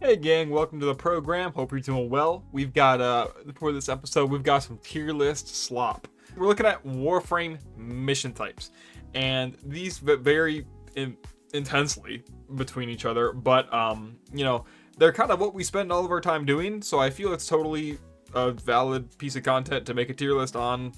Hey gang, welcome to the program. Hope you're doing well. We've got for this episode, we've got some tier list slop. We're looking at Warframe mission types, and these vary intensely between each other, but they're kind of what we spend all of our time doing, so I feel it's totally a valid piece of content to make a tier list on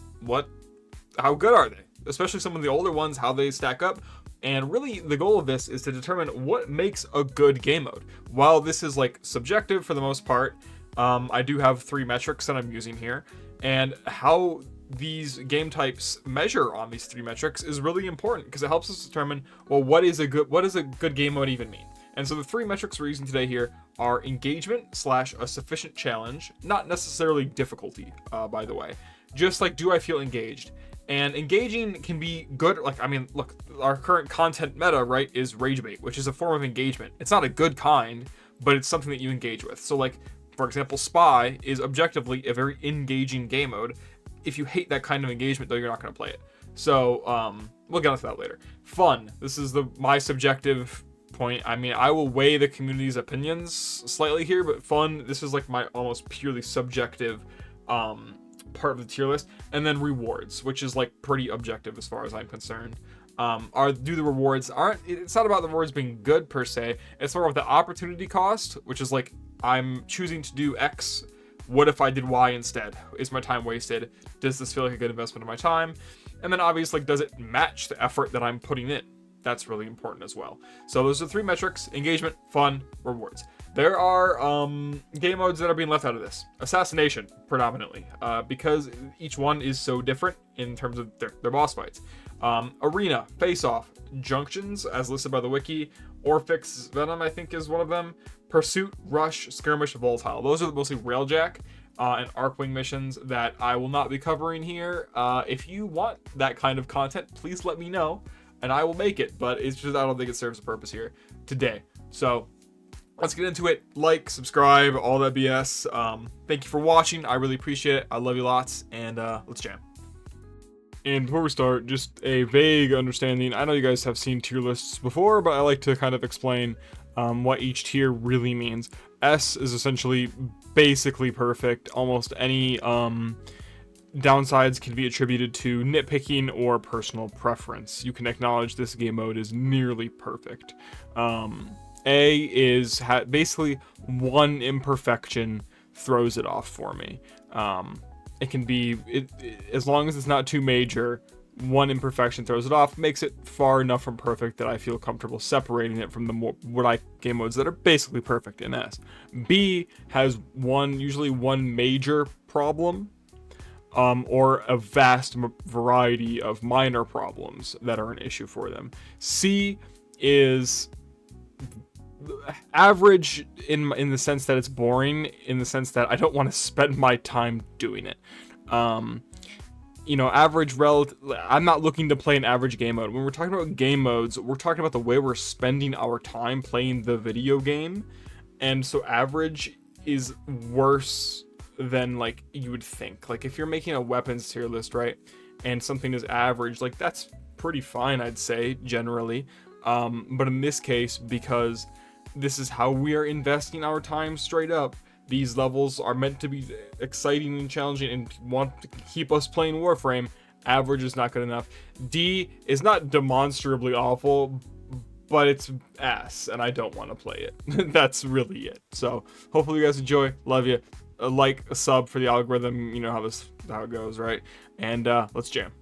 how good are they, especially some of the older ones, how they stack up. And really, the goal of this is to determine what makes a good game mode. While this is like subjective for the most part, I do have 3 metrics that I'm using here, and how these game types measure on these 3 metrics is really important because it helps us determine, well, what does a good game mode even mean? And so the 3 metrics we're using today here are engagement / a sufficient challenge, not necessarily difficulty, by the way. Just like, do I feel engaged? And engaging can be good. Look, our current content meta, right, is rage bait, which is a form of engagement. It's not a good kind, but it's something that you engage with. So like, for example, Spy is objectively a very engaging game mode. If you hate that kind of engagement, though, you're not going to play it. So we'll get into that later. Fun. This is my subjective point. I mean, I will weigh the community's opinions slightly here, but fun, this is like my almost purely subjective part of the tier list. And then rewards, which is like pretty objective as far as I'm concerned. The rewards it's not about the rewards being good per se, it's more of the opportunity cost, which is like, I'm choosing to do X, what if I did Y instead? Is my time wasted? Does this feel like a good investment of my time? And then obviously, does it match the effort that I'm putting in? That's really important as well. So those are 3 metrics: engagement, fun, rewards. There are game modes that are being left out of this. Assassination, predominantly, because each one is so different in terms of their boss fights. Arena, face-off, junctions, as listed by the wiki. Orphix Venom, I think, is one of them. Pursuit, rush, skirmish, volatile. Those are mostly railjack and arcwing missions that I will not be covering here. If you want that kind of content, please let me know, and I will make it. But it's just, I don't think it serves a purpose here today. So let's get into it. Like, subscribe, all that BS. Thank you for watching. I really appreciate it. I love you lots, and let's jam. And before we start, just a vague understanding. I know you guys have seen tier lists before, but I like to kind of explain what each tier really means. S is essentially basically perfect. Almost any downsides can be attributed to nitpicking or personal preference. You can acknowledge this game mode is nearly perfect. A is basically one imperfection throws it off for me. It can be, as long as it's not too major, one imperfection throws it off, makes it far enough from perfect that I feel comfortable separating it from the game modes that are basically perfect in S. B has usually one major problem, or a vast variety of minor problems that are an issue for them. C is average in the sense that it's boring, in the sense that I don't want to spend my time doing it. Average relative. I'm not looking to play an average game mode. When we're talking about game modes, we're talking about the way we're spending our time playing the video game, and so average is worse than like you would think. Like if you're making a weapons tier list, right, and something is average, like that's pretty fine, I'd say generally. But in this case, because this is how we are investing our time straight up, these levels are meant to be exciting and challenging and want to keep us playing Warframe. Average is not good enough. D is not demonstrably awful, but it's ass, and I don't want to play it. That's really it. So hopefully you guys enjoy. Love you. A like, a sub for the algorithm. You know how it goes, right? And let's jam.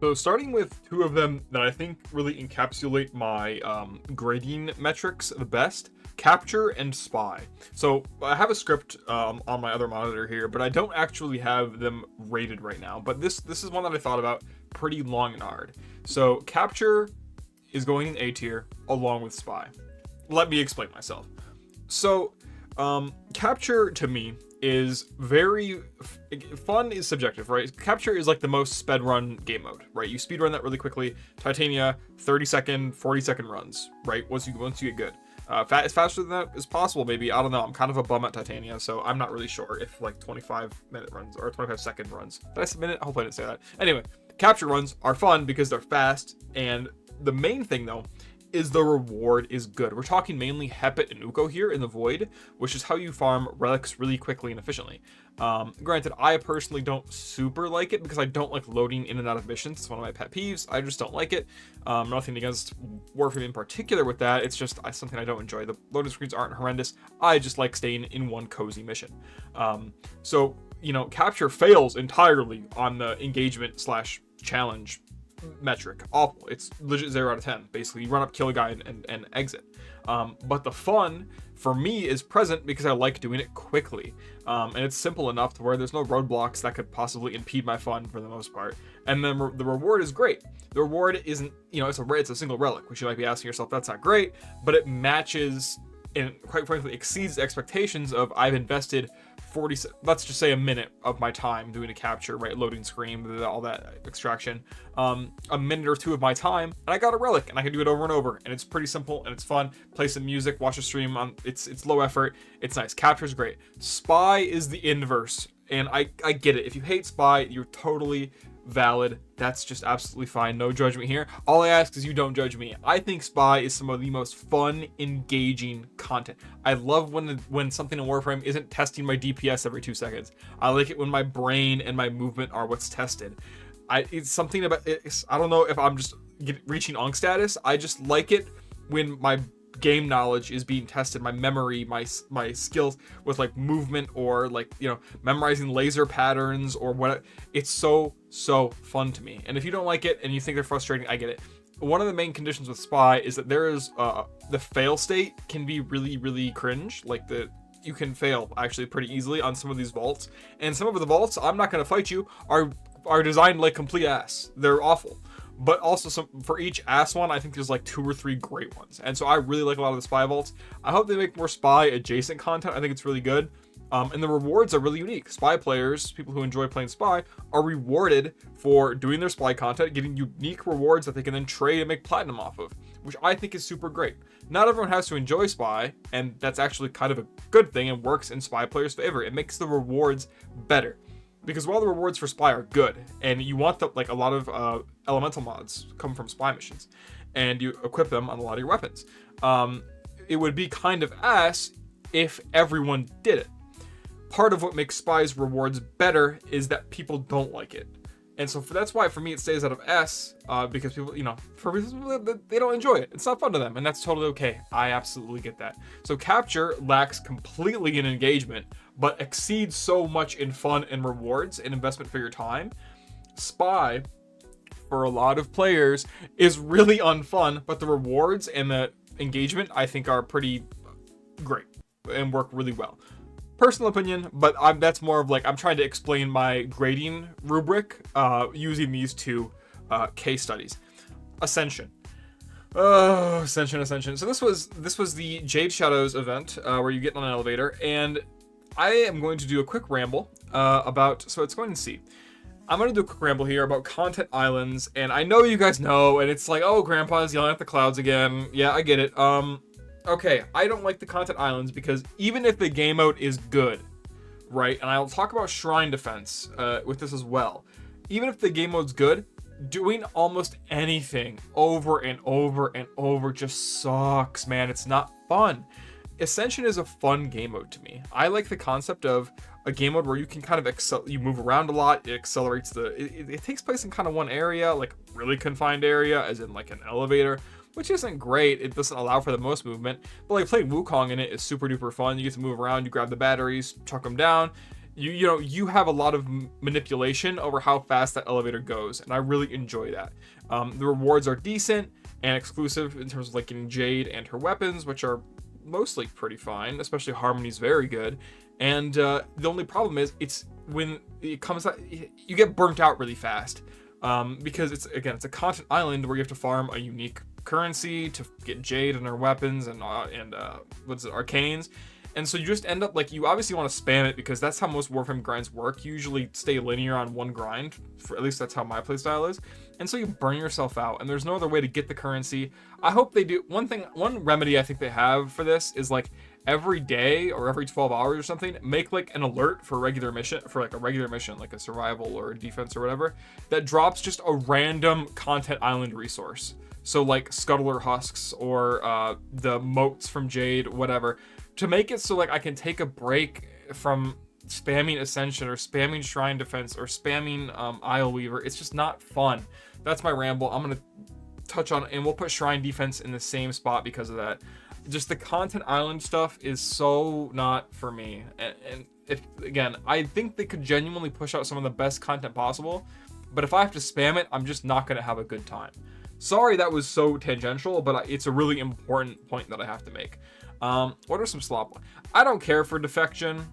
So starting with 2 of them that I think really encapsulate my grading metrics the best: capture and spy. So I have a script on my other monitor here, but I don't actually have them rated right now. But this is one that I thought about pretty long and hard. So capture is going in A tier along with spy. Let me explain myself. So capture to me is very fun. Is subjective, right? Capture is like the most sped run game mode, right? You speed run that really quickly. Titania, 30-second, 40-second runs, right? Once you get good. As faster than that as possible, maybe. I don't know. I'm kind of a bum at Titania, so I'm not really sure if like 25-minute runs or 25-second runs. Did I say minute? I hope I didn't say that. Anyway, capture runs are fun because they're fast, and the main thing though is the reward is good. We're talking mainly Hepit and Uko here in the Void, which is how you farm relics really quickly and efficiently. Granted, I personally don't super like it because I don't like loading in and out of missions. It's one of my pet peeves. I just don't like it. Nothing against Warframe in particular with that. It's just something I don't enjoy. The loading screens aren't horrendous. I just like staying in one cozy mission. So, you know, capture fails entirely on the engagement / challenge metric. Awful. It's legit 0 out of 10. Basically, you run up, kill a guy, and exit. But the fun for me is present because I like doing it quickly. And it's simple enough to where there's no roadblocks that could possibly impede my fun for the most part. And then the reward is great. The reward isn't, you know, it's a single relic, which you might be asking yourself, that's not great, but it matches and quite frankly exceeds expectations of I've invested 40, let's just say a minute of my time doing a capture, right? Loading screen, all that extraction, a minute or two of my time, and I got a relic and I can do it over and over. And it's pretty simple and it's fun. Play some music, watch a stream on, it's low effort. It's nice. Capture's great. Spy is the inverse. And I get it. If you hate Spy, you're totally valid. That's just absolutely fine. No judgment here. All I ask is you don't judge me. I think Spy is some of the most fun, engaging content. I love when something in Warframe isn't testing my DPS every 2 seconds. I like it when my brain and my movement are what's tested. It's something about it. I don't know if I'm just reaching Ankh status. I just like it when my game knowledge is being tested, my memory, my skills with like movement or like, you know, memorizing laser patterns or what. It's so fun to me. And if you don't like it and you think they're frustrating, I get it. One of the main conditions with Spy is that there is the fail state can be really cringe. Like you can fail actually pretty easily on some of these vaults, and some of the vaults, I'm not going to fight you, are designed like complete ass. They're awful. But also for each ass one, I think there's like 2 or 3 great ones. And so I really like a lot of the Spy vaults. I hope they make more Spy adjacent content. I think it's really good. And the rewards are really unique. Spy players, people who enjoy playing Spy, are rewarded for doing their Spy content, getting unique rewards that they can then trade and make platinum off of, which I think is super great. Not everyone has to enjoy Spy, and that's actually kind of a good thing and works in Spy players' favor. It makes the rewards better. Because while the rewards for Spy are good, and you want like a lot of elemental mods come from Spy missions, and you equip them on a lot of your weapons, it would be kind of ass if everyone did it. Part of what makes Spy's rewards better is that people don't like it. And so that's why for me it stays out of S, because people, you know, for reasons they don't enjoy it. It's not fun to them, and that's totally okay. I absolutely get that. So Capture lacks completely in engagement, but exceeds so much in fun and rewards and investment for your time. Spy, for a lot of players, is really unfun, but the rewards and the engagement I think are pretty great and work really well. Personal opinion, but that's more of like I'm trying to explain my grading rubric using these 2 case studies. Ascension. Oh, Ascension. So this was the Jade Shadows event where you get on an elevator, and I am going to do a quick ramble about. So it's going to see. I'm going to do a quick ramble here about content islands, and I know you guys know, and it's like, oh, Grandpa's yelling at the clouds again. Yeah, I get it. Okay, I don't like the content islands because even if the game mode is good, right, and I'll talk about Shrine Defense with this as well, even if the game mode's good, doing almost anything over and over just sucks, man. It's not fun. Ascension is a fun game mode to me. I like the concept of a game mode where you can kind of you move around a lot. It accelerates it takes place in kind of one area, like really confined area, as in like an elevator, which isn't great. It doesn't allow for the most movement, but like playing Wukong in it is super duper fun. You get to move around, you grab the batteries, chuck them down. You know, you have a lot of manipulation over how fast that elevator goes, and I really enjoy that. The rewards are decent and exclusive in terms of like getting Jade and her weapons, which are mostly pretty fine, especially Harmony's very good. And the only problem is it's when it comes out, you get burnt out really fast because it's a content island where you have to farm a unique currency to get Jade and her weapons and arcanes. And so you just end up like, you obviously want to spam it because that's how most Warframe grinds work. You usually stay linear on one grind, at least that's how my playstyle is. And so you burn yourself out, and there's no other way to get the currency. I hope they do. One remedy I think they have for this is like every day or every 12 hours or something, make like an alert for a regular mission, like a survival or a defense or whatever, that drops just a random content island resource. So like scuttler husks or the moats from Jade, whatever, to make it so like I can take a break from spamming Ascension or spamming Shrine Defense or spamming Isle Weaver. It's just not fun. That's my ramble. I'm gonna touch on, and we'll put Shrine Defense in the same spot because of that. Just the content island stuff is so not for me. And if, again, I think they could genuinely push out some of the best content possible, but if I have to spam it, I'm just not gonna have a good time. Sorry that was so tangential, but it's a really important point that I have to make. What are some slop? I don't care for defection.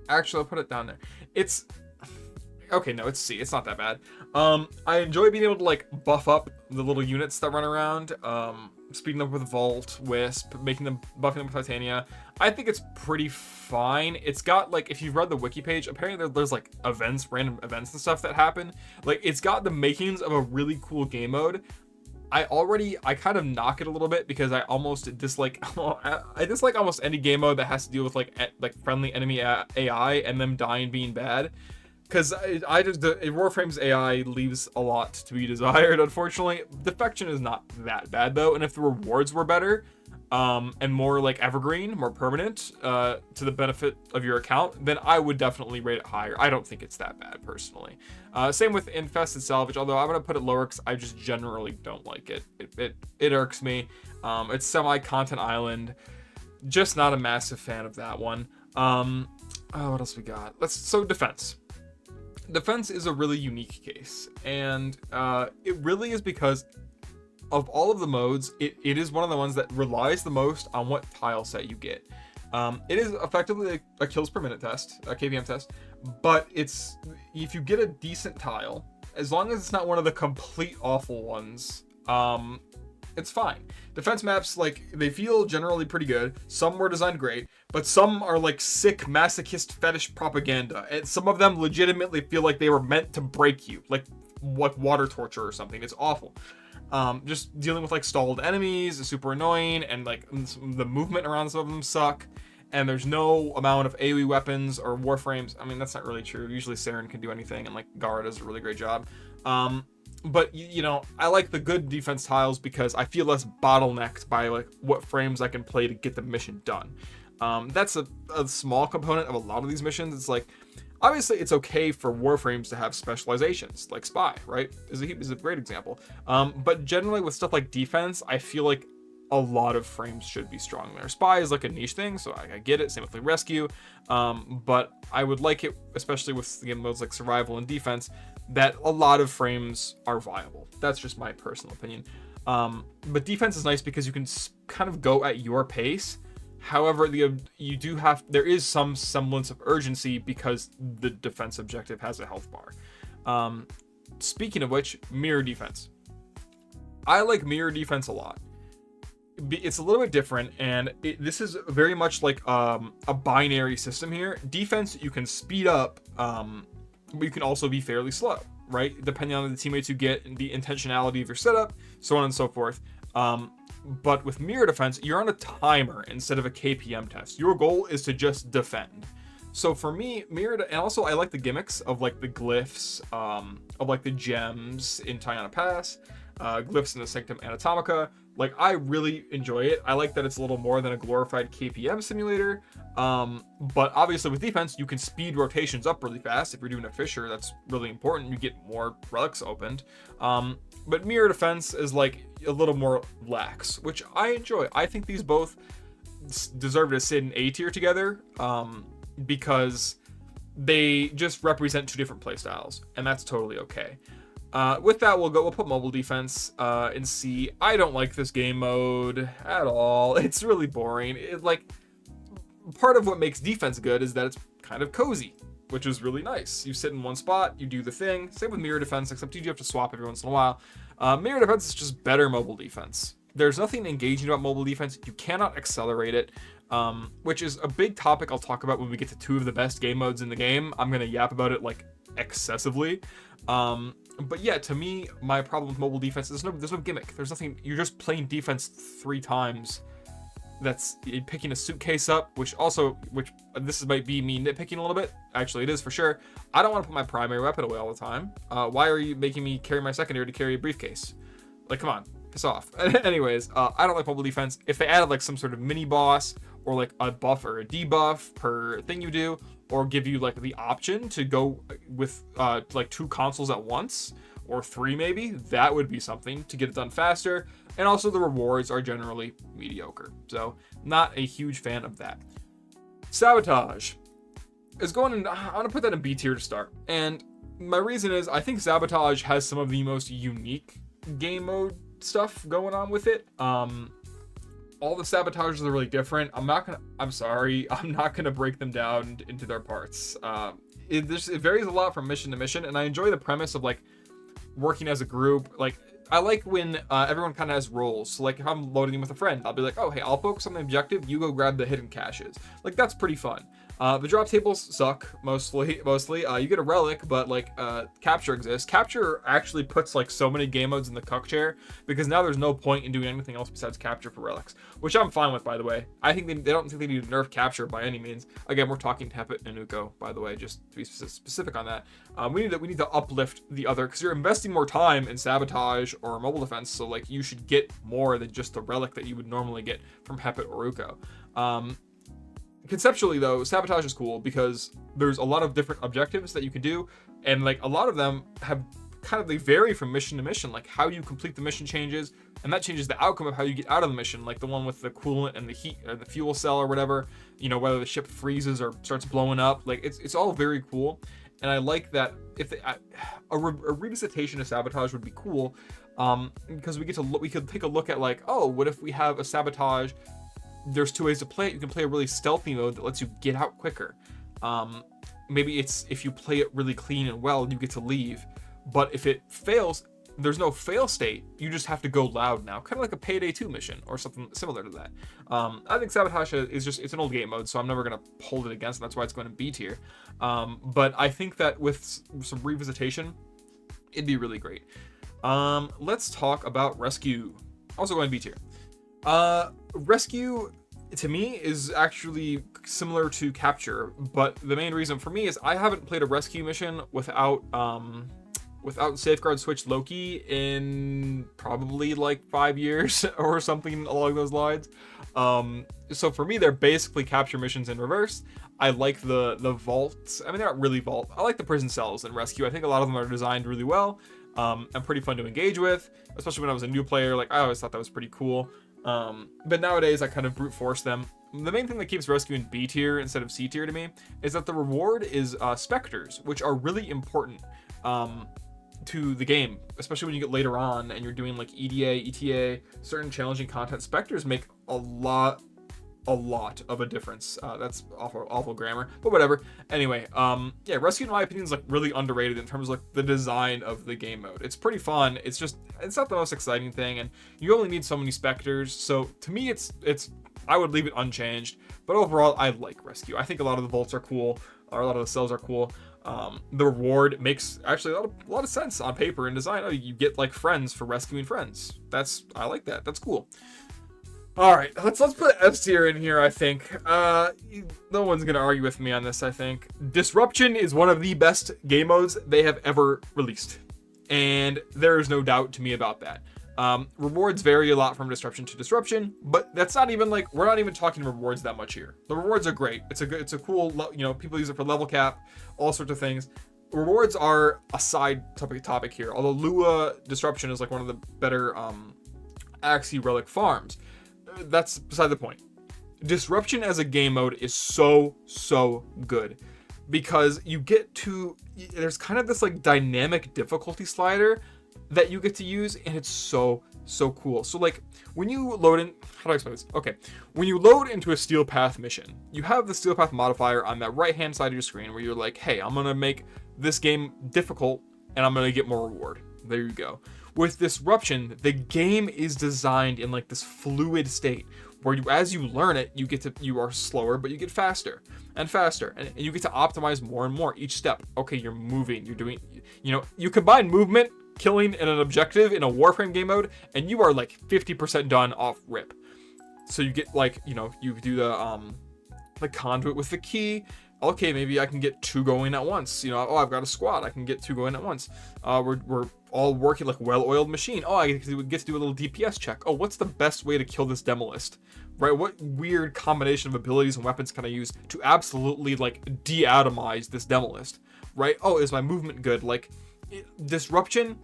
Actually, I'll put it down there. It's okay. No, it's C. It's not that bad. I enjoy being able to like buff up the little units that run around. Speeding up with Vault, Wisp, buffing them with Titania. I think it's pretty fine. It's got like, if you've read the wiki page, apparently there's like random events and stuff that happen. Like, it's got the makings of a really cool game mode. I kind of knock it a little bit because I almost dislike I dislike almost any game mode that has to deal with like friendly enemy AI and them dying being bad, because Warframe's AI leaves a lot to be desired, unfortunately. Defection is not that bad though, and if the rewards were better and more like evergreen, more permanent, to the benefit of your account, then I would definitely rate it higher. I don't think it's that bad personally. Same with Infested Salvage, although I'm gonna put it lower because I just generally don't like it. It irks me. It's semi-content island. Just not a massive fan of that one. What else we got? So defense. Defense is a really unique case, and it really is because of all of the modes, it is one of the ones that relies the most on what tile set you get. It is effectively a kills per minute test, a KVM test, but if you get a decent tile, as long as it's not one of the complete awful ones, it's fine. Defense maps, like, they feel generally pretty good. Some were designed great, but some are like sick masochist fetish propaganda, and some of them legitimately feel like they were meant to break you, like water torture or something. It's awful. Just dealing with like stalled enemies is super annoying, and like the movement around some of them suck, and there's no amount of AoE weapons or warframes. I mean, that's not really true. Usually Saren can do anything, and like Gara does a really great job. But you know, I like the good defense tiles because I feel less bottlenecked by like what frames I can play to get the mission done. That's a small component of a lot of these missions. It's like, obviously it's okay for warframes to have specializations, like Spy, right? Is a great example. But generally with stuff like defense, I feel like a lot of frames should be strong there. Spy is like a niche thing, so I get it. Same with like Rescue. But I would like it, especially with game modes like Survival and Defense, that a lot of frames are viable. That's just my personal opinion. But defense is nice because you can kind of go at your pace. However, there is some semblance of urgency because the defense objective has a health bar. Speaking of which, mirror defense. I like mirror defense a lot. It's a little bit different, and this is very much like a binary system here. Defense, you can speed up, but you can also be fairly slow, right? Depending on the teammates you get, and the intentionality of your setup, so on and so forth. But with mirror defense, you're on a timer instead of a KPM test. Your goal is to just defend. So for me, and also I like the gimmicks of like the glyphs, of like the gems in Tiana Pass, glyphs in the Sanctum Anatomica. Like, I really enjoy it. I like that it's a little more than a glorified KPM simulator. But obviously with defense, you can speed rotations up really fast. If you're doing a Fissure, that's really important. You get more relics opened. But mirror defense is like a little more lax, which I enjoy. I think these both deserve to sit in A tier together, because they just represent two different playstyles, and that's totally okay. With that, we'll put mobile defense in C. I don't like this game mode at all. It's really boring. Part of what makes defense good is that it's kind of cozy, which is really nice. You sit in one spot, you do the thing. Same with mirror defense, except you do have to swap every once in a while. Mirror defense is just better mobile defense. There's nothing engaging about mobile defense. You cannot accelerate it, which is a big topic I'll talk about when we get to two of the best game modes in the game. I'm going to yap about it like excessively. But yeah, to me, my problem with mobile defense is there's no gimmick. There's nothing. You're just playing defense 3 times. That's picking a suitcase up, which this might be me nitpicking a little bit. Actually, it is for sure. I don't want to put my primary weapon away all the time. Why are you making me carry my secondary to carry a briefcase? Like, come on, piss off. Anyways, I don't like mobile defense. If they added like some sort of mini boss or like a buff or a debuff per thing you do, or give you like the option to go with like 2 consoles at once, or 3 maybe, that would be something to get it done faster. And also the rewards are generally mediocre, so not a huge fan of that. Sabotage is going in, I'm gonna put that in B tier to start, and my reason is I think Sabotage has some of the most unique game mode stuff going on with it. All the sabotages are really different. I'm not gonna break them down into their parts. It varies a lot from mission to mission, and I enjoy the premise of like working as a group. Like, I like when everyone kind of has roles. So like if I'm loading in with a friend, I'll be like, oh hey, I'll focus on the objective, you go grab the hidden caches. Like, that's pretty fun. The drop tables suck mostly. You get a relic, but like capture exists. Capture actually puts like so many game modes in the cuck chair, because now there's no point in doing anything else besides capture for relics, which I'm fine with, by the way. I think they don't think they need to nerf capture by any means. Again, we're talking Tepet and Nuko, by the way, just to be specific on that. We need to uplift the other, because you're investing more time in sabotage or mobile defense, so like you should get more than just the relic that you would normally get from Tepet or Uko. Conceptually though, sabotage is cool because there's a lot of different objectives that you can do, and like a lot of them have they vary from mission to mission. Like how you complete the mission changes, and that changes the outcome of how you get out of the mission. Like the one with the coolant and the heat or the fuel cell or whatever, you know, whether the ship freezes or starts blowing up. Like it's all very cool, and I like that. If a revisitation of sabotage would be cool, because we could take a look at like, oh, what if we have a sabotage? There's 2 ways to play it. You can play a really stealthy mode that lets you get out quicker. Maybe it's if you play it really clean and well, you get to leave. But if it fails, there's no fail state. You just have to go loud now, kind of like a Payday 2 mission or something similar to that. I think Sabotage it's an old game mode, so I'm never gonna hold it against, and that's why it's going to B tier. But I think that with some revisitation, it'd be really great. Let's talk about Rescue. Also going B tier. Rescue to me is actually similar to Capture, but the main reason for me is I haven't played a rescue mission without Safeguard Switch Loki in probably like 5 years or something along those lines. So for me, they're basically Capture missions in reverse. I like the vaults. I mean, they're not really vault. I like the prison cells in Rescue. I think a lot of them are designed really well, and pretty fun to engage with, especially when I was a new player. Like, I always thought that was pretty cool. But nowadays I kind of brute force them. The main thing that keeps Rescue in B tier instead of C tier to me is that the reward is specters, which are really important to the game, especially when you get later on and you're doing like EDA, ETA, certain challenging content. Specters make a lot of a difference. That's awful grammar, but whatever. Anyway, yeah, Rescue in my opinion is like really underrated in terms of like the design of the game mode. It's pretty fun. It's not the most exciting thing, and you only need so many specters. So to me, I would leave it unchanged. But overall, I like Rescue. I think a lot of the vaults are cool, or a lot of the cells are cool. The reward makes actually a lot of sense on paper and design. Oh, you get like friends for rescuing friends. I like that. That's cool. All right, let's put S tier in here. I think no one's gonna argue with me on this. I think Disruption is one of the best game modes they have ever released, and there is no doubt to me about that. Rewards vary a lot from Disruption to Disruption, but that's not even like, we're not even talking rewards that much here. The rewards are great. It's a cool, you know, people use it for level cap, all sorts of things. Rewards are a side topic here. Although Lua Disruption is like one of the better Axie relic farms. That's beside the point. Disruption as a game mode is so good, because there's kind of this like dynamic difficulty slider that you get to use, and it's so cool. So like when you load in, how do I explain this? Okay, when you load into a Steel Path mission, you have the Steel Path modifier on that right hand side of your screen where you're like, hey, I'm gonna make this game difficult and I'm gonna get more reward. There you go. With Disruption, the game is designed in like this fluid state where as you learn it, you are slower, but you get faster and faster, and you get to optimize more and more each step. Okay, you're moving, you're doing, you know, you combine movement, killing, and an objective in a Warframe game mode, and you are like 50% done off rip. So you get like, you know, you do the conduit with the key. Okay, maybe I can get 2 going at once. You know, oh, I've got a squad, I can get 2 going at once. We're all working like well-oiled machine. Oh, I get to do a little DPS check. Oh, what's the best way to kill this Demolist? Right? What weird combination of abilities and weapons can I use to absolutely like de-atomize this Demolist? Right? Oh, is my movement good? Like, disruption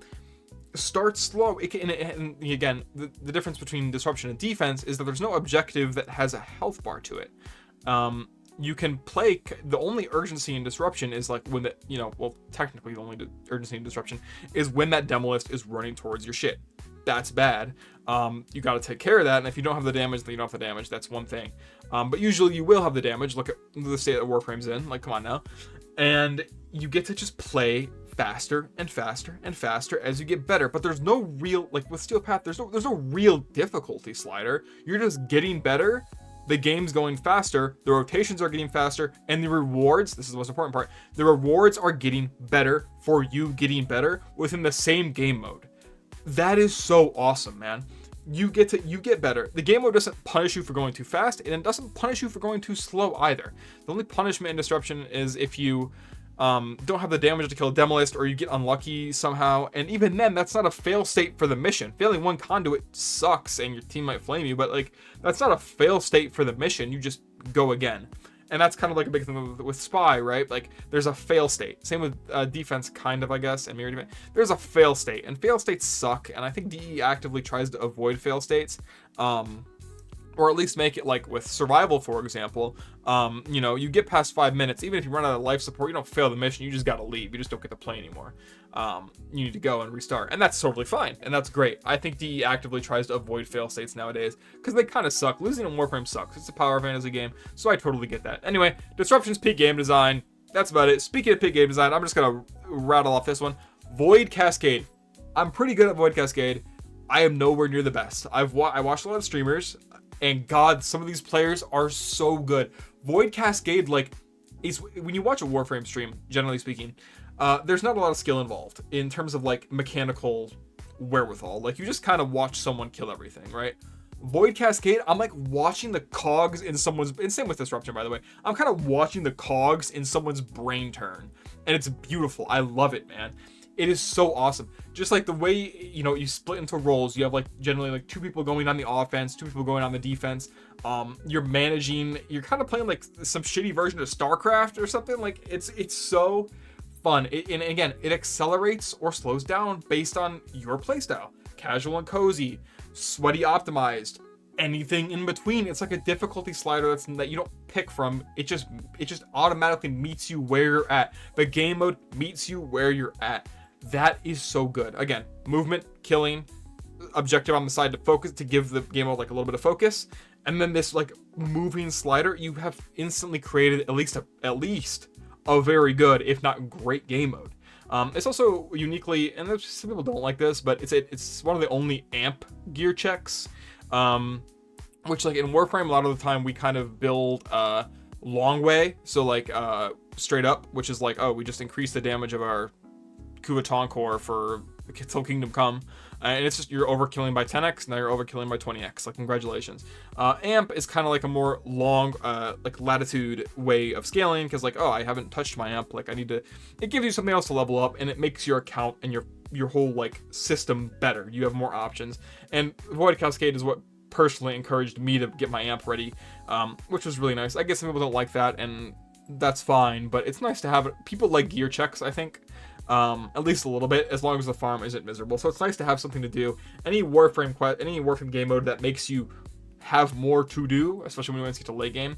starts slow. It can, and again, the difference between disruption and defense is that there's no objective that has a health bar to it. You can play, the only urgency in disruption is like when the, well, technically the only urgency in disruption is when that Demolist is running towards your shit. That's bad. You got to take care of that, and if you don't have the damage, then you don't have the damage. That's one thing. But usually you will have the damage. Look at the state that Warframe's in. Like, come on now. And you get to just play faster and faster and faster as you get better. But there's no real, like with Steel Path, there's no real difficulty slider. You're just getting better. The game's going faster, the rotations are getting faster, and the rewards, this is the most important part, the rewards are getting better for you getting better within the same game mode. That is so awesome, man. You get better. The game mode doesn't punish you for going too fast, and it doesn't punish you for going too slow either. The only punishment in disruption is if you don't have the damage to kill a Demolist, or you get unlucky somehow, and even then, that's not a fail state for the mission. Failing one conduit sucks, and your team might flame you, but like, that's not a fail state for the mission. You just go again. And that's kind of like a big thing with Spy, right? Like, there's a fail state. Same with defense, kind of, I guess, and mirror defense. There's a fail state, and fail states suck, and I think DE actively tries to avoid fail states. Or at least make it like with survival, for example. You get past 5 minutes, even if you run out of life support, you don't fail the mission, you just gotta leave. You just don't get to play anymore. You need to go and restart, and that's totally fine, and that's great. I think DE actively tries to avoid fail states nowadays, because they kind of suck. Losing in Warframe sucks. It's a power fantasy game, so I totally get that. Anyway, Disruption's peak game design. That's about it. Speaking of peak game design, I'm just gonna rattle off this one. Void Cascade. I'm pretty good at Void Cascade. I am nowhere near the best. I watched a lot of streamers, and God, some of these players are so good. Void Cascade, like, is when you watch a Warframe stream, generally speaking, there's not a lot of skill involved in terms of like mechanical wherewithal. Like, you just kind of watch someone kill everything, right? Void Cascade, I'm like watching the cogs in someone's, and same with Disruption, by the way. I'm kind of watching the cogs in someone's brain turn, and it's beautiful. I love it, man. It is so awesome. Just like the way, you split into roles. You have like generally like 2 people going on the offense, 2 people going on the defense. You're managing, you're kind of playing like some shitty version of StarCraft or something. Like, it's so fun. And again, it accelerates or slows down based on your playstyle. Casual and cozy, sweaty optimized, anything in between. It's like a difficulty slider that you don't pick from. It just automatically meets you where you're at. The game mode meets you where you're at. That is so good. Again, movement, killing, objective on the side to focus, to give the game mode like a little bit of focus, and then this like moving slider. You have instantly created at least a very good, if not great, game mode. It's also uniquely, and some people don't like this, but it's one of the only amp gear checks, which like in Warframe, a lot of the time we kind of build long way, so like straight up, which is like, oh, we just increase the damage of our Kuvaton core for Till Kingdom Come, and it's just you're overkilling by 10x, now you're overkilling by 20x. Like, congratulations. Amp is kind of like a more long like latitude way of scaling, because like, oh, I haven't touched my amp, like I need to, it gives you something else to level up, and it makes your account and your whole like system better. You have more options, and Void Cascade is what personally encouraged me to get my amp ready, which was really nice. I guess some people don't like that, and that's fine, but it's nice to have it. People like gear checks, I think, at least a little bit, as long as the farm isn't miserable. So it's nice to have something to do. Any Warframe game mode that makes you have more to do, especially when you get to late game,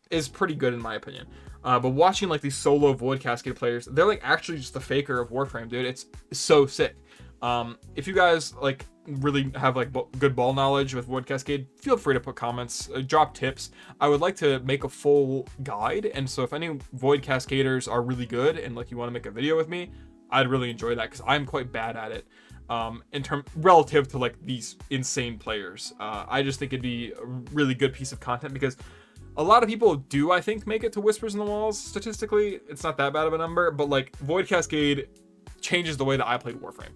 is pretty good in my opinion. But watching like these solo Void Cascade players, they're like actually just the faker of Warframe, dude. It's so sick. If you guys like really have like good ball knowledge with Void Cascade, feel free to put comments, drop tips. I would like to make a full guide, and so if any Void Cascaders are really good and like you want to make a video with me, I'd really enjoy that, because I'm quite bad at it relative to like these insane players. I just think it'd be a really good piece of content, because a lot of people do, I think, make it to Whispers in the Walls. Statistically, it's not that bad of a number, but like Void Cascade changes the way that I played Warframe.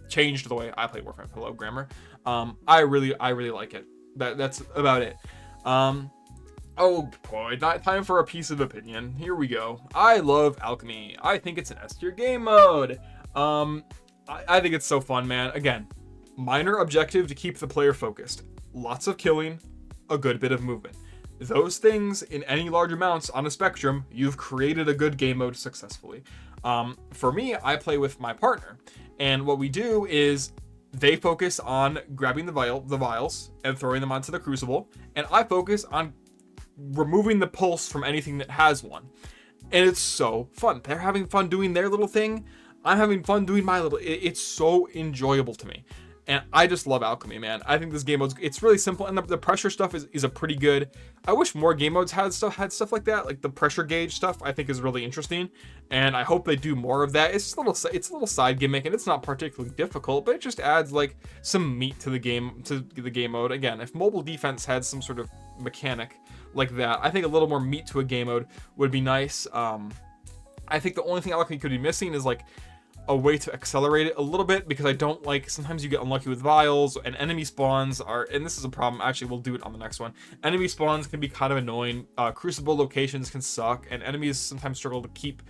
Changed the way I play Warframe. Hello, grammar. I really like it. That's about it. Oh boy, not time for a piece of opinion. Here we go. I love Alchemy. I think it's an S tier game mode. I think it's so fun, man. Again, minor objective to keep the player focused. Lots of killing, a good bit of movement. Those things in any large amounts on a spectrum, you've created a good game mode successfully. For me, I play with my partner, and what we do is they focus on grabbing the vials and throwing them onto the crucible, and I focus on removing the pulse from anything that has one. And it's so fun. They're having fun doing their little thing. I'm having fun doing my little. It's so enjoyable to me. And I just love alchemy, man. I think this game mode's, it's really simple, and the pressure stuff is a pretty good. I wish more game modes had stuff like that, like the pressure gauge stuff. I think is really interesting, and I hope they do more of that. It's a little side gimmick, and it's not particularly difficult, but it just adds like some meat to the game mode. Again, if mobile defense had some sort of mechanic like that, I think a little more meat to a game mode would be nice. I think the only thing alchemy could be missing is like a way to accelerate it a little bit, because I don't like, sometimes you get unlucky with vials, and enemy spawns are, and this is a problem, actually we'll do it on the next one. Enemy spawns can be kind of annoying, crucible locations can suck, and enemies sometimes struggle to keep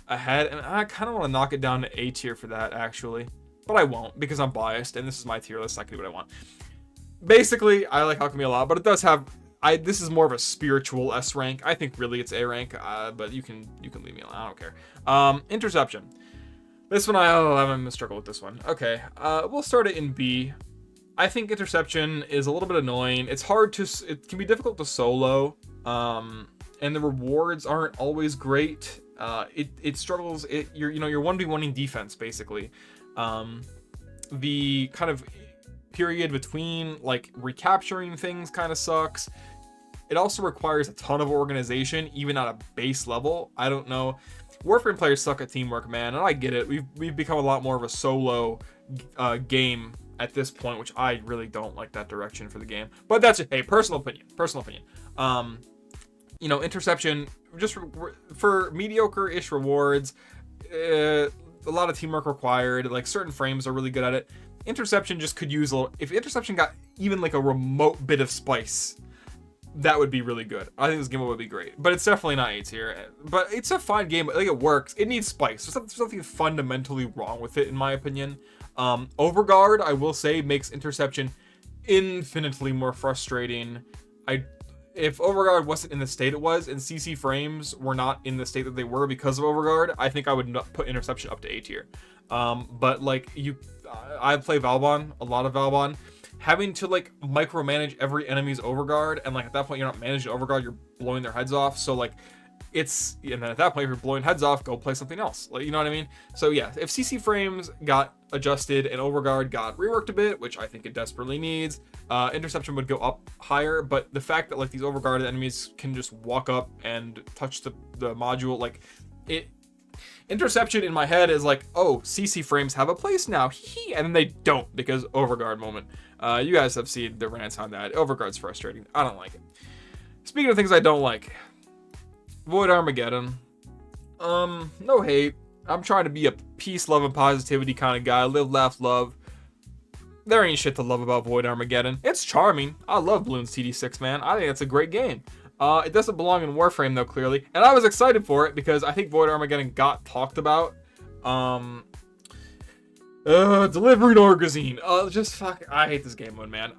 ahead, and I kind of want to knock it down to A tier for that, actually. But I won't, because I'm biased, and this is my tier list, I can do what I want. Basically, I like alchemy a lot, but it does have, this is more of a spiritual S rank. I think really it's A rank, but you can leave me alone, I don't care. Interception. This one, I'm gonna struggle with this one. Okay, we'll start it in B. I think interception is a little bit annoying. It's hard to, it can be difficult to solo, and the rewards aren't always great. It struggles. You're 1v1ing defense basically. The kind of period between like recapturing things kind of sucks. It also requires a ton of organization, even at a base level. I don't know. Warframe players suck at teamwork, man, and I get it. We've become a lot more of a solo game at this point, which I really don't like that direction for the game. But that's it. Hey, personal opinion. Interception, just for mediocre-ish rewards, a lot of teamwork required. Like certain frames are really good at it. Interception just could use a little. If interception got even like a remote bit of spice, that would be really good. I think this game would be great, but it's definitely not A tier. But it's a fine game. Like it works. It needs spice. There's something fundamentally wrong with it, in my opinion. Overguard, I will say, makes interception infinitely more frustrating. If Overguard wasn't in the state it was, and CC frames were not in the state that they were because of Overguard, I think I would not put interception up to A tier. But like I play Valbon, a lot of Valbon. Having to like micromanage every enemy's overguard, and like at that point you're not managing overguard, you're blowing their heads off. So like and then at that point, if you're blowing heads off, go play something else. Like, you know what I mean? So yeah, if CC frames got adjusted and overguard got reworked a bit, which I think it desperately needs, interception would go up higher. But the fact that like these overguarded enemies can just walk up and touch the module, like interception in my head is like, oh, CC frames have a place now, and then they don't because overguard moment. You guys have seen the rants on that. Overguard's frustrating. I don't like it. Speaking of things I don't like, Void Armageddon. No hate. I'm trying to be a peace, love, and positivity kind of guy. Live, laugh, love. There ain't shit to love about Void Armageddon. It's charming. I love Bloons TD6, man. I think it's a great game. It doesn't belong in Warframe, though, clearly. And I was excited for it because I think Void Armageddon got talked about. Delivering Orgazine. Just fuck. I hate this game mode, man.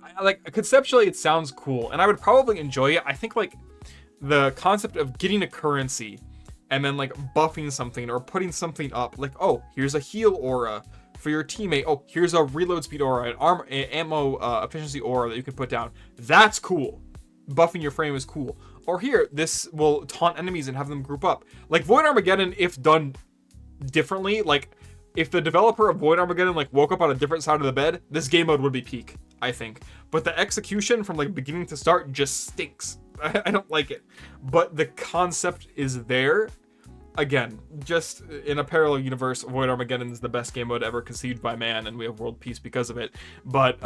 Conceptually, it sounds cool, and I would probably enjoy it. I think, like, the concept of getting a currency and then, like, buffing something or putting something up. Like, oh, here's a heal aura for your teammate. Oh, here's a reload speed aura, an ammo efficiency aura that you can put down. That's cool. Buffing your frame is cool. Or here, this will taunt enemies and have them group up. Like, Void Armageddon, if done differently, like, if the developer of Void Armageddon like woke up on a different side of the bed, this game mode would be peak, I think. But the execution from like beginning to start just stinks. I don't like it. But the concept is there. Again, just in a parallel universe, Void Armageddon is the best game mode ever conceived by man, and we have world peace because of it. But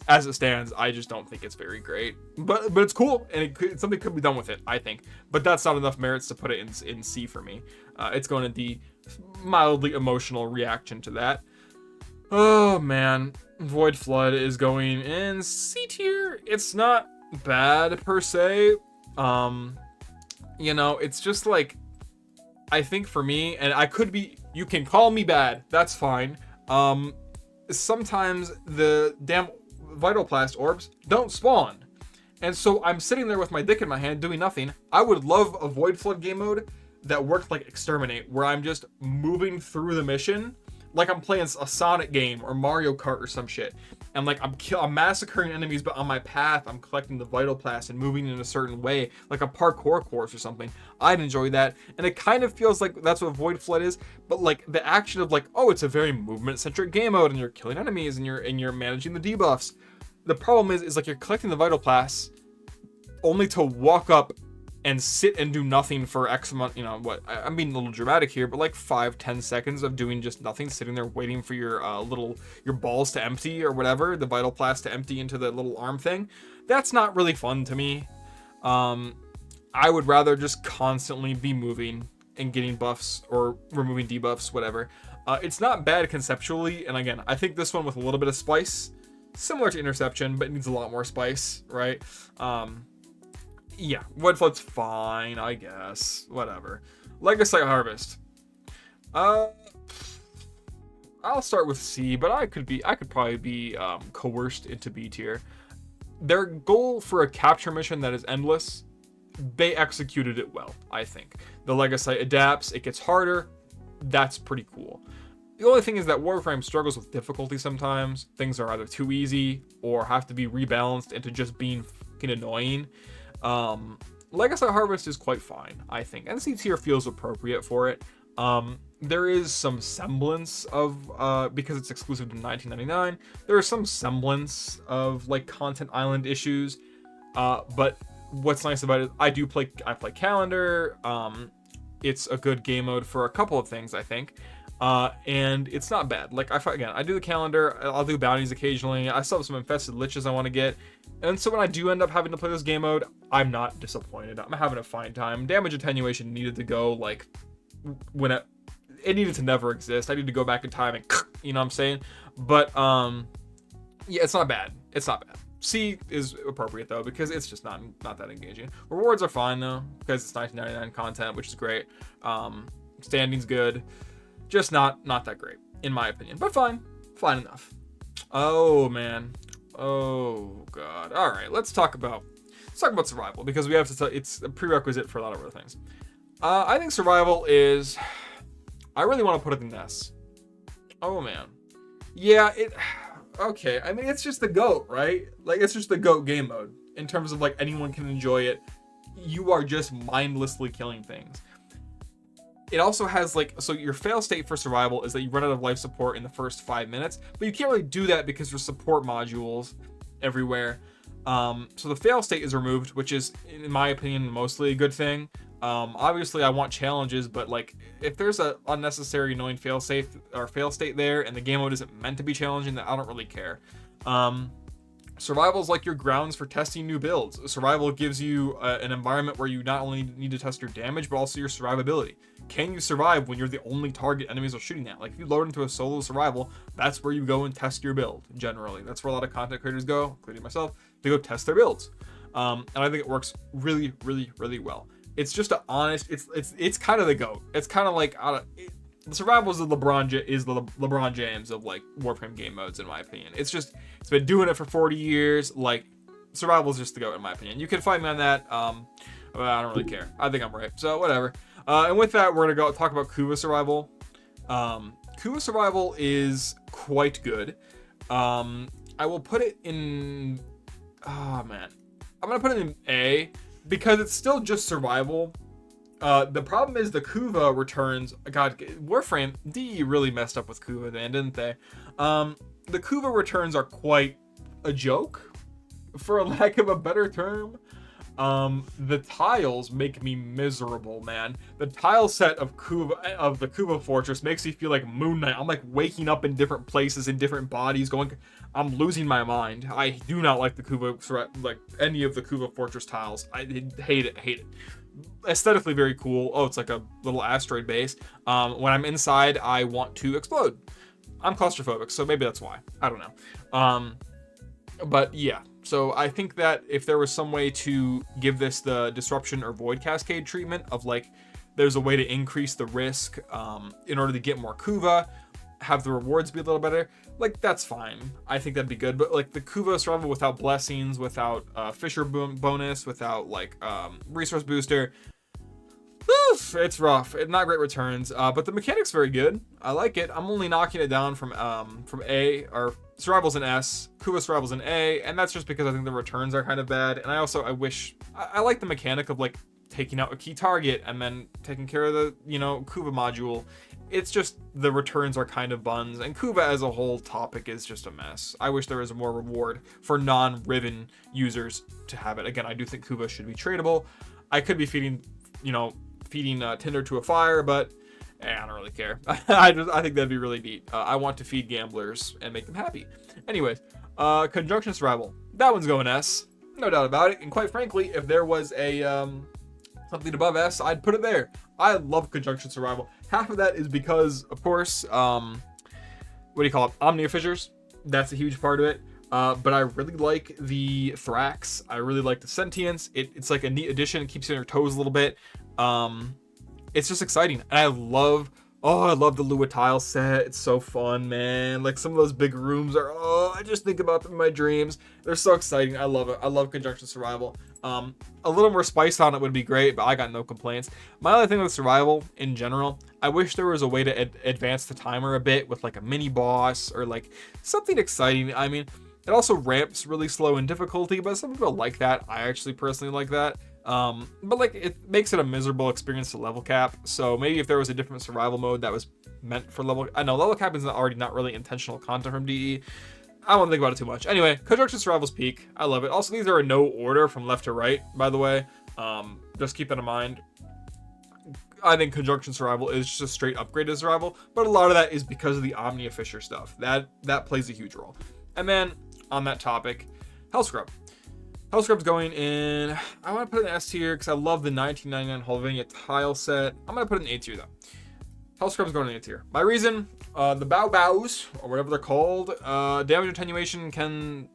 as it stands, I just don't think it's very great. But it's cool, and something could be done with it, I think. But that's not enough merits to put it in C for me. It's going in the mildly emotional reaction to that. Oh man, Void Flood is going in C tier. It's not bad per se. It's just like, I think for me, and I could be, you can call me bad, that's fine. sometimes the damn Vital Blast orbs don't spawn. And so I'm sitting there with my dick in my hand doing nothing. I would love a Void Flood game mode that worked like Exterminate, where I'm just moving through the mission like I'm playing a Sonic game or Mario Kart or some shit. And like I'm massacring enemies, but on my path I'm collecting the Vital Blast and moving in a certain way, like a parkour course or something. I'd enjoy that. And it kind of feels like that's what Void Flood is, but like the action of like, oh, it's a very movement-centric game mode and you're killing enemies and you're managing the debuffs. The problem is like you're collecting the Vital Blast only to walk up and sit and do nothing for X amount, you know, what, I'm being a little dramatic here, but like 5-10 seconds of doing just nothing, sitting there waiting for your your balls to empty or whatever, the Vital Blast to empty into the little arm thing. That's not really fun to me. I would rather just constantly be moving and getting buffs or removing debuffs, whatever. It's not bad conceptually, and again, I think this one with a little bit of spice, similar to Interception, but it needs a lot more spice, right? Yeah, Void Flood's fine, I guess. Whatever. Legacy Harvest. I'll start with C, but I could probably be coerced into B tier. Their goal for a capture mission that is endless, they executed it well, I think. The Legacy adapts, it gets harder. That's pretty cool. The only thing is that Warframe struggles with difficulty sometimes. Things are either too easy or have to be rebalanced into just being fucking annoying. Legacy Harvest is quite fine, I think. NC tier feels appropriate for it. There is some semblance of, because it's exclusive to 1999, there is some semblance of like Content Island issues. But what's nice about it, I play Calendar. It's a good game mode for a couple of things, I think. And it's not bad. Like I do the Calendar, I'll do bounties occasionally. I still have some infested liches I want to get. And so when I do end up having to play this game mode, I'm not disappointed. I'm having a fine time. Damage attenuation needed to go like when it needed to never exist. I need to go back in time and you know what I'm saying? But yeah, it's not bad. It's not bad. C is appropriate though, because it's just not that engaging. Rewards are fine though, because it's 1999 content, which is great. Standing's good. Just not that great, in my opinion. But fine enough. Oh man. Oh god. All right, let's talk about survival, because we have to. It's a prerequisite for a lot of other things. I think survival is. I really want to put it in S. Oh man. Yeah. Okay. I mean, it's just the GOAT, right? Like, it's just the GOAT game mode in terms of like anyone can enjoy it. You are just mindlessly killing things. It also has like, so your fail state for survival is that you run out of life support in the first 5 minutes, but you can't really do that because there's support modules everywhere. So the fail state is removed, which is, in my opinion, mostly a good thing. Obviously I want challenges, but like if there's a unnecessary annoying fail state there and the game mode isn't meant to be challenging, then I don't really care. Survival is like your grounds for testing new builds. Survival gives you an environment where you not only need to test your damage, but also your survivability. Can you survive when you're the only target enemies are shooting at? Like if you load into a solo survival, that's where you go and test your build. Generally, that's where a lot of content creators go, including myself, to go test their builds. And I think it works really, really, really well. It's just it's kind of the GOAT. It's kind of like the survival is the LeBron James of like Warframe game modes, in my opinion. It's been doing it for 40 years. Like survival is just the GOAT, in my opinion. You can find me on that. But I don't really care. I think I'm right. So whatever. And with that, we're gonna go talk about Kuva survival. Kuva survival is quite good. I will put it in. Oh man, I'm gonna put it in A because it's still just survival. The problem is the Kuva returns. God, Warframe DE really messed up with Kuva then, didn't they? The Kuva returns are quite a joke, for a lack of a better term. The tiles make me miserable, man. The tile set of the Kuva Fortress makes me feel like Moon Knight. I'm like waking up in different places, in different bodies, I'm losing my mind. I do not like the Kuva, like any of the Kuva Fortress tiles. I hate it. Aesthetically very cool. Oh, it's like a little asteroid base. When I'm inside, I want to explode. I'm claustrophobic, so maybe that's why. I don't know. But yeah. So I think that if there was some way to give this the disruption or void cascade treatment of like, there's a way to increase the risk in order to get more Kuva. have the rewards be a little better, like that's fine. I think that'd be good. But like the Kuva survival without blessings, without Fisher bonus, without like resource booster, oof, it's rough. It's not great returns. But the mechanic's very good. I like it. I'm only knocking it down from A, or survival's an S, Kuva survival's an A, and that's just because I think the returns are kind of bad. And I like the mechanic of like taking out a key target and then taking care of the, Kuva module. It's just the returns are kind of buns, and Kuva as a whole topic is just a mess. I wish there was more reward for non-Riven users to have it. Again, I do think Kuva should be tradable. I could be feeding Tinder to a fire, but I don't really care. I think that'd be really neat. I want to feed gamblers and make them happy. Anyways, Conjunction Survival. That one's going S. No doubt about it. And quite frankly, if there was a something above S, I'd put it there. I love Conjunction Survival. Half of that is because, of course, Omnia Fissures. That's a huge part of it. But I really like the Thrax. I really like the Sentience. It's like a neat addition. It keeps you on your toes a little bit. It's just exciting. And I love the Lua tile set. It's so fun, man. Like some of those big rooms I just think about them in my dreams. They're so exciting. I love it. I love Conjunction Survival. A little more spice on it would be great, but I got no complaints. My only thing with survival in general, I wish there was a way to advance the timer a bit with like a mini boss or like something exciting. I mean, it also ramps really slow in difficulty, but some people like that. I actually personally like that. But like it makes it a miserable experience to level cap. So maybe if there was a different survival mode that was meant for level cap is already not really intentional content from DE. I won't think about it too much. Anyway, Conjunction Survival's peak. I love it. Also, these are in no order from left to right, by the way. Just keep that in mind. I think Conjunction Survival is just a straight upgrade to Survival, but a lot of that is because of the Omnia Fissure stuff. That plays a huge role. And then, on that topic, Hellscrub. Hellscrub's going in, I want to put it in S tier because I love the 1999 Helvania tile set. I'm going to put it in A tier though. Hellscrub's going in A tier. My reason, the Bows, or whatever they're called, damage attenuation can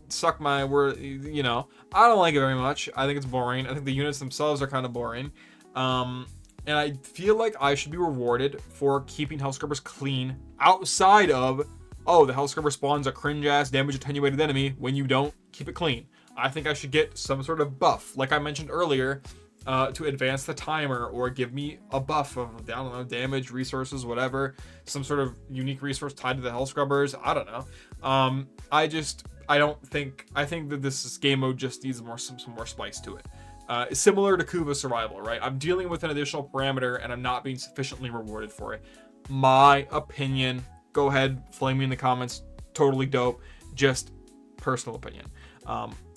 suck my word, I don't like it very much. I think it's boring. I think the units themselves are kind of boring. And I feel like I should be rewarded for keeping Hellscrubbers clean outside of, the Hellscrubber spawns a cringe-ass damage attenuated enemy when you don't keep it clean. I think I should get some sort of buff, like I mentioned earlier, to advance the timer or give me a buff of, I don't know, damage, resources, whatever. Some sort of unique resource tied to the Hellscrubbers. I don't know. I think that this game mode just needs some more spice to it. Similar to Kuva Survival, right? I'm dealing with an additional parameter and I'm not being sufficiently rewarded for it. My opinion. Go ahead, flame me in the comments. Totally dope. Just personal opinion.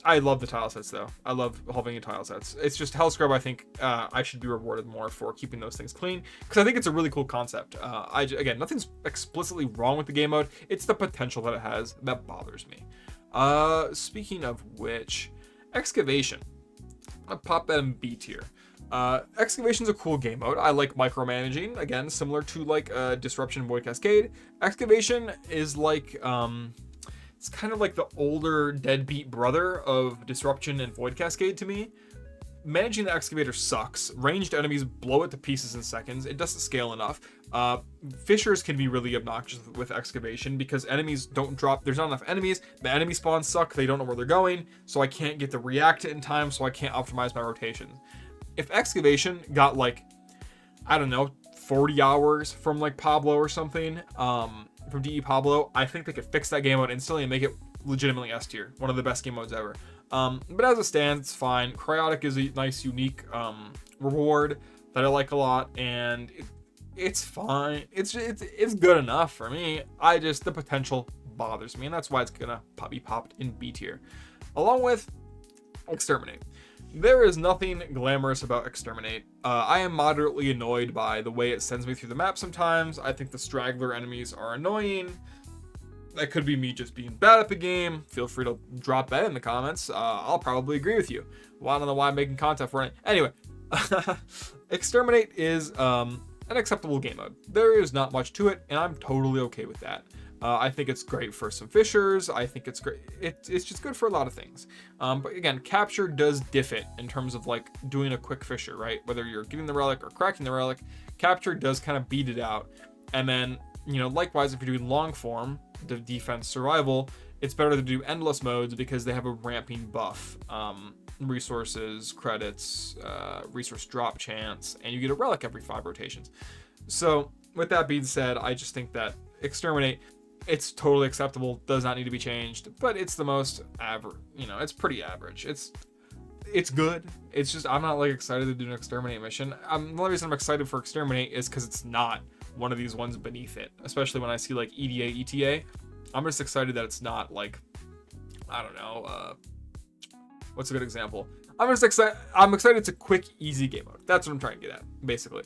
I love the tile sets though. I love Helvania tile sets. It's just Hellscrub. I think I should be rewarded more for keeping those things clean because I think it's a really cool concept. Again, nothing's explicitly wrong with the game mode. It's the potential that it has that bothers me. Speaking of which, Excavation. I'm gonna pop that in B tier. Excavation's a cool game mode. I like micromanaging. Again, similar to like Disruption, Void Cascade. Excavation is like it's kind of like the older deadbeat brother of Disruption and Void Cascade to me. Managing the excavator sucks. Ranged enemies blow it to pieces in seconds. It doesn't scale enough. Fissures can be really obnoxious with Excavation because enemies don't drop. There's not enough enemies. The enemy spawns suck. They don't know where they're going. So I can't get the react in time. So I can't optimize my rotations. If Excavation got like, I don't know, 40 hours from like Pablo or something, from DE Pablo, I think they could fix that game mode instantly and make it legitimately S tier. One of the best game modes ever. But as it stands, it's fine. Cryotic is a nice, unique reward that I like a lot, and it's fine. It's good enough for me. The potential bothers me, and that's why it's gonna be popped in B tier. Along with Exterminate. There is nothing glamorous about Exterminate. I am moderately annoyed by the way it sends me through the map sometimes. I think the straggler enemies are annoying. That could be me just being bad at the game. Feel free to drop that in the comments. I'll probably agree with you. Well, I don't know why I'm making content for it. Anyway, Exterminate is an acceptable game mode. There is not much to it, and I'm totally okay with that. I think it's great for some fissures. I think it's great. It's just good for a lot of things. But again, capture does diff it in terms of like doing a quick fissure, right? Whether you're getting the relic or cracking the relic, capture does kind of beat it out. And then likewise, if you're doing long form, the defense survival, it's better to do endless modes because they have a ramping buff. Resources, credits, resource drop chance, and you get a relic every 5 rotations. So with that being said, I just think that Exterminate, it's totally acceptable, does not need to be changed, but it's the most average, it's pretty average. It's good. It's just, I'm not like excited to do an Exterminate mission. The only reason I'm excited for Exterminate is because it's not one of these ones beneath it, especially when I see like EDA, ETA. I'm just excited that it's not like, I don't know, what's a good example? I'm excited it's a quick, easy game mode. That's what I'm trying to get at, basically.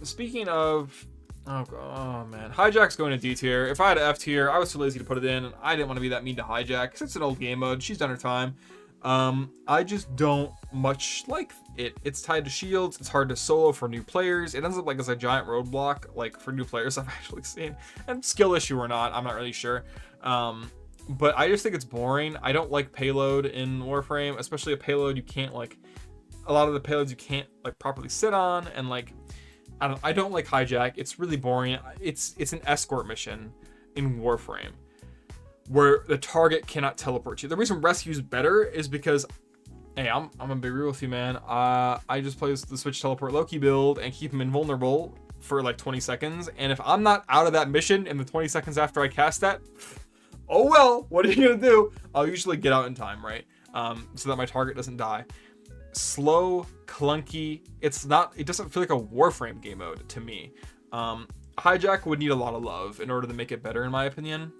Speaking of, oh man, Hijack's going to D tier. If I had an F tier, I was too lazy to put it in, and I didn't want to be that mean to Hijack, because it's an old game mode. She's done her time. I just don't much like it. It's tied to shields. It's hard to solo for new players. It ends up like as a giant roadblock, like for new players I've actually seen. And skill issue or not, I'm not really sure. But I just think it's boring. I don't like payload in Warframe, especially a payload you can't like, a lot of the payloads you can't like properly sit on, and like, I don't like Hijack. It's really boring. It's an escort mission in Warframe where the target cannot teleport you. The reason Rescue's better is because, hey, I'm gonna be real with you, man. I just play the Switch Teleport Loki build and keep him invulnerable for like 20 seconds. And if I'm not out of that mission in the 20 seconds after I cast that, oh well, what are you gonna do? I'll usually get out in time, right? So that my target doesn't die. Slow, clunky. It doesn't feel like a Warframe game mode to me. Hijack would need a lot of love in order to make it better, in my opinion.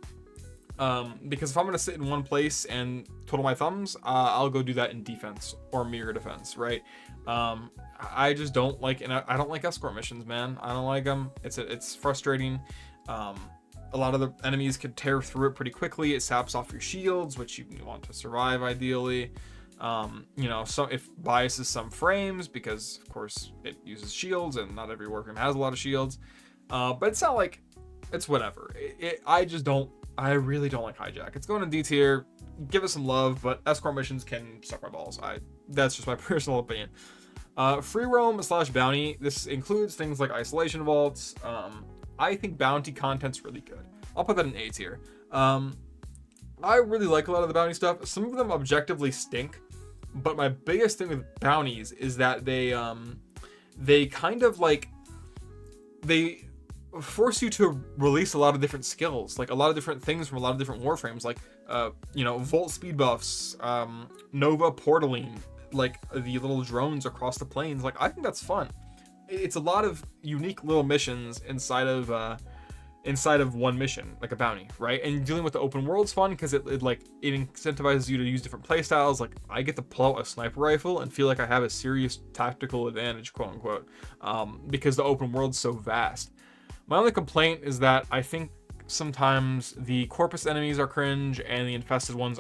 Because if I'm gonna sit in one place and twiddle my thumbs, I'll go do that in defense or mirror defense, right? I just don't like, and I don't like escort missions, man. I don't like them. It's frustrating. A lot of the enemies could tear through it pretty quickly. It saps off your shields, which you want to survive ideally. So if biases some frames, because of course it uses shields and not every Warframe has a lot of shields. But it's not like, it's whatever. I really don't like Hijack. It's going to D tier. Give it some love, but escort missions can suck my balls. That's just my personal opinion. Free roam / bounty. This includes things like isolation vaults. I think bounty content's really good. I'll put that in A tier. I really like a lot of the bounty stuff. Some of them objectively stink, but my biggest thing with bounties is that they kind of like, they force you to release a lot of different skills, like a lot of different things from a lot of different Warframes, like Volt speed buffs, Nova portaling, like the little drones across the plains. Like, I think that's fun. It's a lot of unique little missions inside of one mission, like a bounty, right? And dealing with the open world's fun because it incentivizes you to use different playstyles. Like, I get to pull out a sniper rifle and feel like I have a serious tactical advantage, quote unquote, because the open world's so vast. My only complaint is that I think sometimes the Corpus enemies are cringe and the infested ones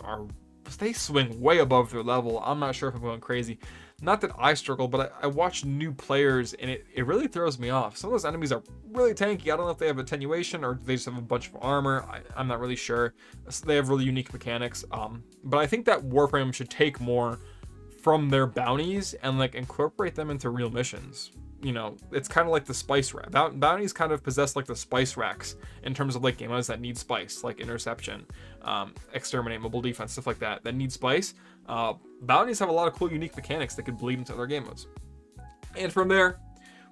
they swing way above their level. I'm not sure if I'm going crazy. Not that I struggle, but I watch new players and it really throws me off. Some of those enemies are really tanky. I don't know if they have attenuation or they just have a bunch of armor. I'm not really sure. They have really unique mechanics. But I think that Warframe should take more from their bounties and like incorporate them into real missions. It's kind of like the spice rack. Bounties kind of possess like the spice racks in terms of like game modes that need spice, like interception, exterminate, mobile defense, stuff like that need spice. Bounties have a lot of cool unique mechanics that could bleed into other game modes. And from there,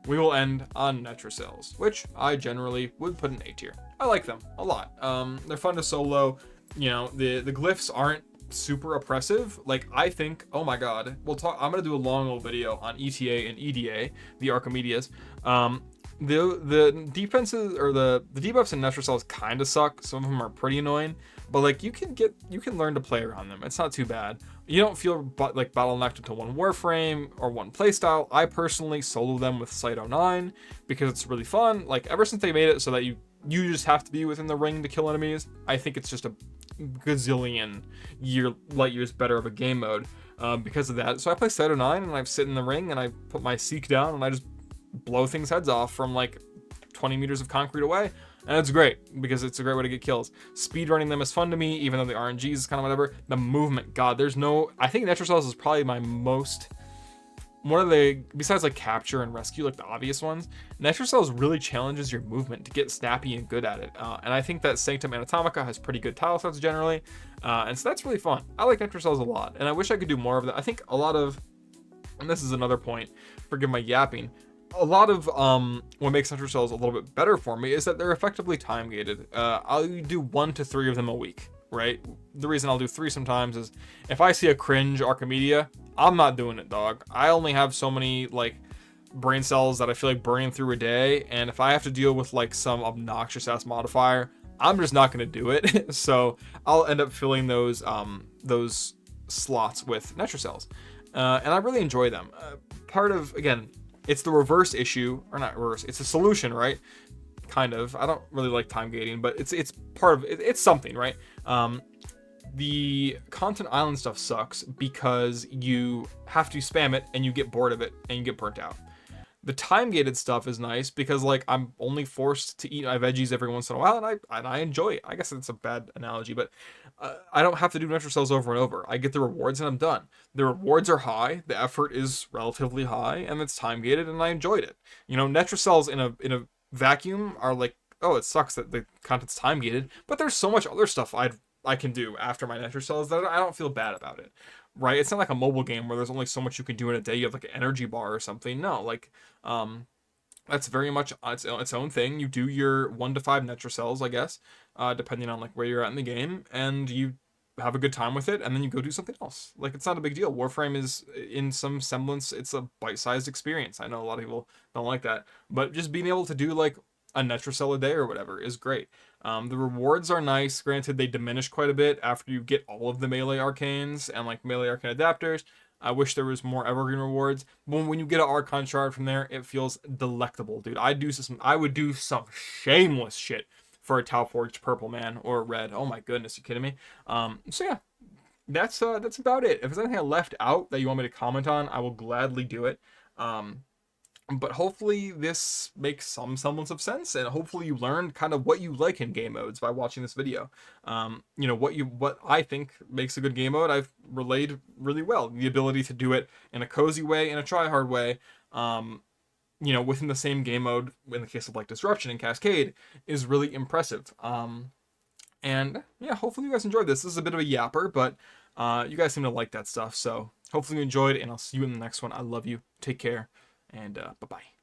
we will end on Netracels, which I generally would put in A tier. I like them a lot. They're fun to solo. The glyphs aren't super oppressive. Like, I think, oh my god, I'm gonna do a long old video on ETA and EDA, the Archimedes. The defenses or the debuffs in Netracels kind of suck. Some of them are pretty annoying, but like you can learn to play around them. It's not too bad. You don't feel like bottlenecked into one Warframe or one playstyle. I personally solo them with Site 09 because it's really fun. Like, ever since they made it so that you just have to be within the ring to kill enemies, I think it's just a gazillion light years better of a game mode because of that. So I play Site 09 and I sit in the ring and I put my Seek down and I just blow things heads off from like 20 meters of concrete away, and it's great because it's a great way to get kills. Speedrunning them is fun to me, even though the RNG is kind of whatever. The movement, god, I think Netracels is probably my most one of the, besides like capture and rescue, like the obvious ones, Natural Cells really challenges your movement to get snappy and good at it. And I think that Sanctum Anatomica has pretty good tile sets generally. And so that's really fun. I like Natural Cells a lot, and I wish I could do more of that. I think a lot of, and this is another point, forgive my yapping, a lot of what makes Natural Cells a little bit better for me is that they're effectively time gated. I'll do 1 to 3 of them a week, right? The reason I'll do 3 sometimes is if I see a cringe Archimedia, I'm not doing it, dog. I only have so many like brain cells that I feel like burning through a day, and if I have to deal with like some obnoxious ass modifier, I'm just not gonna do it. So I'll end up filling those slots with Natural Cells, and I really enjoy them. Part of, again, it's the reverse issue, or not reverse, it's a solution, right? Kind of. I don't really like time gating, but it's part of it, it's something, right? The content island stuff sucks because you have to spam it and you get bored of it and you get burnt out. The time gated stuff is nice because like I'm only forced to eat my veggies every once in a while, and I enjoy it. I guess it's a bad analogy, but I don't have to do Natural Cells over and over. I get the rewards and I'm done. The rewards are high, the effort is relatively high, and it's time gated, and I enjoyed it. You know, Natural Cells in a vacuum are like, oh, it sucks that the content's time gated, but there's so much other stuff I can do after my Natural Cells that I don't feel bad about it, right? It's not like a mobile game where there's only so much you can do in a day. You have like an energy bar or something. No, like, that's very much its own thing. You do your 1 to 5 Natural Cells, I guess, depending on like where you're at in the game, and you have a good time with it, and then you go do something else. Like, it's not a big deal. Warframe is, in some semblance, it's a bite-sized experience. I know a lot of people don't like that, but just being able to do like a Natural Cell a day or whatever is great. The rewards are nice. Granted, they diminish quite a bit after you get all of the melee arcanes and like melee arcane adapters. I wish there was more evergreen rewards. But when you get an Archon shard from there, it feels delectable, dude. I would do some shameless shit for a Tau Forged purple, man, or red. Oh my goodness, you kidding me? So yeah, that's about it. If there's anything I left out that you want me to comment on, I will gladly do it. But hopefully this makes some semblance of sense, and hopefully you learned kind of what you like in game modes by watching this video. You know, what I think makes a good game mode, I've relayed really well. The ability to do it in a cozy way, in a try-hard way, you know, within the same game mode, in the case of like Disruption and Cascade, is really impressive. And yeah, hopefully you guys enjoyed this. This is a bit of a yapper, but you guys seem to like that stuff, so hopefully you enjoyed, and I'll see you in the next one. I love you. Take care. And bye-bye.